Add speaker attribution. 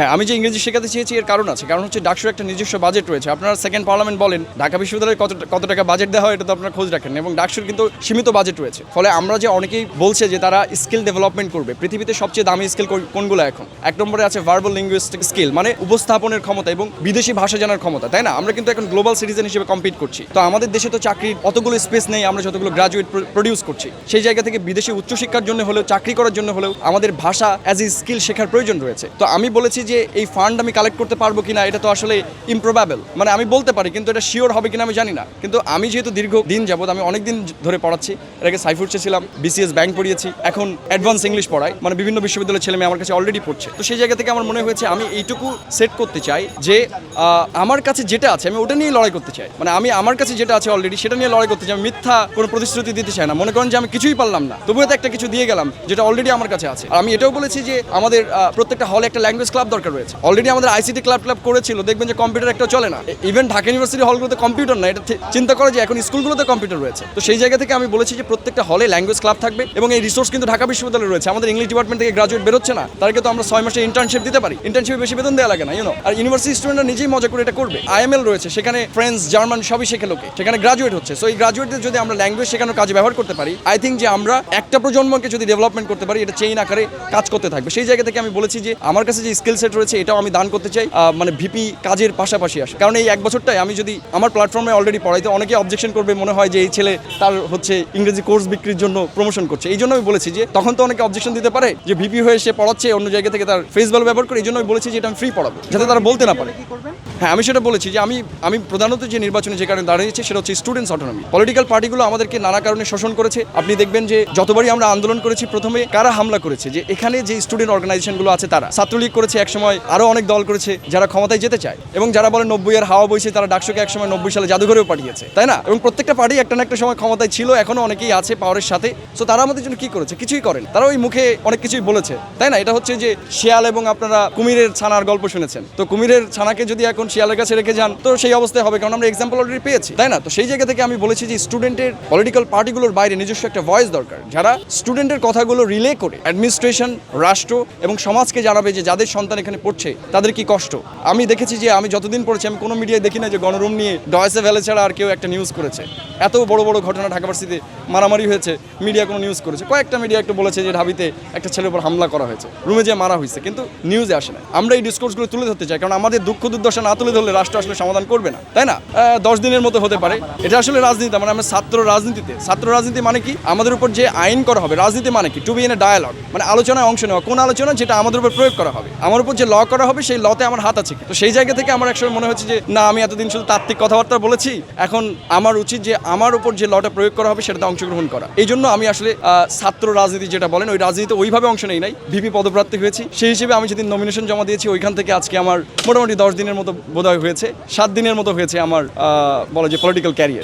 Speaker 1: হ্যাঁ, আমি যে ইংরেজি শেখাতে চেয়েছি এর কারণ আছে, কারণ হচ্ছে ডাকসুর একটা নিজস্ব বাজেট রয়েছে। আপনারা সেকেন্ড পার্লামেন্ট বলেন, ঢাকা বিশ্ববিদ্যালয়ে কত টাকা বাজেট দেওয়া হয় এটা তো আপনারা খোঁজ রাখেন, এবং ডাকসুর কিন্তু সীমিত বাজেট রয়েছে। ফলে আমরা যে অনেকেই বলছে যে তারা স্কিল ডেভেলপমেন্ট করবে, পৃথিবীতে সবচেয়ে দামি স্কিল কোনগুলো এখন? এক নম্বরে আছে ভার্বাল লিঙ্গুইস্টিক স্কিল, মানে উপস্থাপনের ক্ষমতা এবং বিদেশি ভাষা জানার ক্ষমতা, তাই না? আমরা কিন্তু এখন গ্লোবাল সিটিজেন হিসেবে কম্পিট করছি। তো আমাদের দেশে তো চাকরির অতগুলো স্পেস নেই, আমরা যতগুলো গ্রাজুয়েট প্রডিউস করছি। সেই জায়গা থেকে বিদেশি উচ্চশিক্ষার জন্য হলেও, চাকরি করার জন্য হলেও আমাদের ভাষা অ্যাজ এ স্কিল শেখার প্রয়োজন রয়েছে। তো আমি বলেছি যে এই ফান্ড আমি কালেক্ট করতে পারবো কিনা এটা তো আসলে ইমপ্রবাবল, মানে আমি বলতে পারি কিন্তু এটা শিওর হবে কিনা আমি জানি না। কিন্তু আমি যেহেতু দীর্ঘ দিন যাবত, আমি অনেক দিন ধরে পড়াচ্ছি, এর আগে সাইফুরসে ছিলাম, বিসিএস ব্যাংক পড়িয়েছি, এখন অ্যাডভান্স ইংলিশ পড়াই, মানে বিভিন্ন বিশ্ববিদ্যালয়ের ছেলে মেয়ে আমার কাছে অলরেডি পড়ছে। তো সেই জায়গা থেকে আমার মনে হয়েছে আমি এইটুকু সেট করতে চাই যে আমার কাছে যেটা আছে আমি ওটা নিয়ে লড়াই করতে চাই। মানে আমি আমার কাছে যেটা আছে অলরেডি সেটা নিয়ে লড়াই করতে চাই। আমি মিথ্যা কোনো প্রতিশ্রুতি দিতে চাই না। মনে করেন যে আমি কিছুই পারলাম না, তবুও তো একটা কিছু দিয়ে গেলাম যেটা অলরেডি আমার কাছে আছে। আর আমি এটাও বলেছি যে আমাদের প্রত্যেকটা হলে একটা ল্যাঙ্গুয়েজ ক্লাব দরকার রয়েছে। অলরেডি আমাদের আইসিটি ক্লাব করেছিল, দেখবেন যে কম্পিউটার একটা চলে না। ইভেন ঢাকা ইউনিভার্সিটি হলগুলোতে কম্পিউটার না, এটা চিন্তা করে যে এখন স্কুলগুলোতে কম্পিউটার রয়েছে। তো সেই জায়গা থেকে আমি বলেছি যে প্রত্যেকটা হলে ল্যাঙ্গুয়েজ ক্লাব থাকবে, এবং এই রিসোর্স কিন্তু ঢাকা বিশ্ববিদ্যালয়ে রয়েছে। আমাদের ইংলিশ ডিপার্টমেন্ট থেকে গ্রাজুয়েট বেরোচ্ছে না, তাদেরকে তো আমরা 6 মাসে ইন্টার্নশিপ দিতে পারি। ইন্টার্নশিপে বেশি বেতন দেওয়া লাগে না, আর ইউনিভার্সিটি স্টুডেন্টরা নিজেই মজা করে এটা করবে। আইএমএল রয়েছে, সেখানে ফ্রেঞ্চ, জার্মান সবই শেখে লোকে, সেখানে গ্রাজুয়েট হচ্ছে। সো এই গ্রাজুয়েটদের যদি আমরা ল্যাঙ্গুয়েজ শেখানোর কাজে ব্যবহার করতে পারি, আই থিঙ্ক যে আমরা একটা প্রজন্মকে যদি ডেভেলপমেন্ট করতে পারি, এটা চেইন আকারে কাজ করতে থাকবে। সেই জায়গা থেকে আমি বলেছি যে আমার কাছে যে স্কিল সেট রয়েছে এটাও আমি দান করতে চাই, মানে ভিপি কাজের পাশাপাশি আসে। কারণ এই 1 বছরটাই আমি যদি আমার প্ল্যাটফর্মে অলরেডি পড়াইতে, অনেকে অবজেকশন করবে, মনে হয় যে এই ছেলে তার হচ্ছে ইংরেজি কোর্স বিক্রির জন্য প্রমোশন করছে। এই জন্য আমি বলেছি যে তখন তো অনেকে অবজেকশন দিতে পারে যে ভিপি হয়ে সে পড়াচ্ছে অন্য জায়গা থেকে, তার ফেস ভ্যালু ব্যবহার করে। এই জন্য আমি বলেছি যে এটা আমি ফ্রি পড়াবো, যাতে তারা বলতে না পারে। হ্যাঁ, আমি সেটা বলেছি যে আমি প্রধানত যে নির্বাচনে যে কারণে দাঁড়িয়েছি সেটা হচ্ছে স্টুডেন্টস অটোনমি। পলিটিক্যাল পার্টিগুলো আমাদেরকে নানা কারণে শোষণ করেছে। আপনি দেখবেন যে যতবারই আমরা আন্দোলন করেছি, প্রথমে কারা হামলা করেছে, যে এখানে যে স্টুডেন্ট অর্গানাইজেশনগুলো আছে তারা। ছাত্রলীগ করেছে একসময়, আরও অনেক দল করেছে যারা ক্ষমতায় যেতে চায়, এবং যারা বলে 90 এর হাওয়া বইছে, তারা ডাকসুকে একসময় 90 সালে জাদুঘরেও পাঠিয়েছে, তাই না? এবং প্রত্যেকটা পার্টি একটা না একটা সময় ক্ষমতায় ছিল, এখনো অনেকেই আছে পাওয়ারের সাথে। সো তারা আমাদের জন্য কি করেছে? কিছুই করেন। তারা ওই মুখে অনেক কিছুই বলেছে, তাই না? এটা হচ্ছে যে শিয়াল এবং আপনারা কুমিরের ছানার গল্প শুনেছেন। তো কুমিরের ছানাকে যদি এখন শিয়ালের কাছে রেখে যান, তো সেই অবস্থায় হবে, কারণ আমরা এক্সাম্পল অলরেডি পেয়েছি, তাই না? তো সেই জায়গা থেকে আমি বলেছি যে স্টুডেন্টের পলিটিক্যাল পার্টিগুলোর বাইরে নিজস্ব একটা ভয়েস দরকার, যারা স্টুডেন্টের কথাগুলো রিলে করে অ্যাডমিনিস্ট্রেশন, রাষ্ট্র এবং সমাজকে জানাবে যে যাদের সন্তান এখানে পড়ছে তাদের কি কষ্ট। আমি দেখেছি যে আমি যতদিন পড়েছি, আমি কোনো মিডিয়ায় দেখি না যে গণরুম নিয়ে ডয়েসে ভ্যালে ছাড়া আর কেউ একটা নিউজ করেছে। এত বড় বড় ঘটনা ঢাকা ভার্সিটিতে মারামারি হয়েছে, মিডিয়া কোনো নিউজ করেছে? কয়েকটা মিডিয়া একটু বলেছে যে ঢাবিতে একটা ছেলের উপর হামলা করা হয়েছে, রুমে যে মারা হয়েছে, কিন্তু নিউজে আসে না। আমরা এই ডিসকোর্সগুলো তুলে ধরতে চাই, কারণ আমাদের দুঃখ দুর্দশা না তুলে ধরলে রাষ্ট্র আসলে সমাধান করবে না, তাই না? 10 দিনের মতো হতে পারে। এটা আসলে রাজনীতি, মানে আমরা ছাত্র রাজনীতি মানে কি? আমাদের উপর যে আইন করা হবে। রাজনীতি মানে কি? To be in a dialogue, মানে আলোচনায় অংশ নেওয়া। কোন আলোচনা? যেটা আমাদের উপর প্রয়োগ করা হবে। আমার উপর যে ল করা হবে, সেই লতে আমার হাত আছে কি? তো সেই জায়গা থেকে আমার একসময় মনে হচ্ছে যে না, আমি এতদিন শুধু তাত্ত্বিক কথাবার্তা বলেছি, এখন আমার উচিত যে আমার উপর যে লটা প্রয়োগ করা হবে সেটাতে অংশগ্রহণ করা। এই জন্য আমি আসলে ছাত্র রাজনীতি যেটা বলেন, ওই রাজনীতিতে ওইভাবে অংশ নেই নাই। ভিপি পদপ্রার্থী হয়েছি, সেই হিসেবে আমি যেদিন নমিনেশন জমা দিয়েছি, ওইখান থেকে আজকে আমার মোটামুটি 10 দিনের মতো বোধহয় হয়েছে, 7 দিনের মতো হয়েছে আমার বলা যে পলিটিক্যাল ক্যারিয়ার।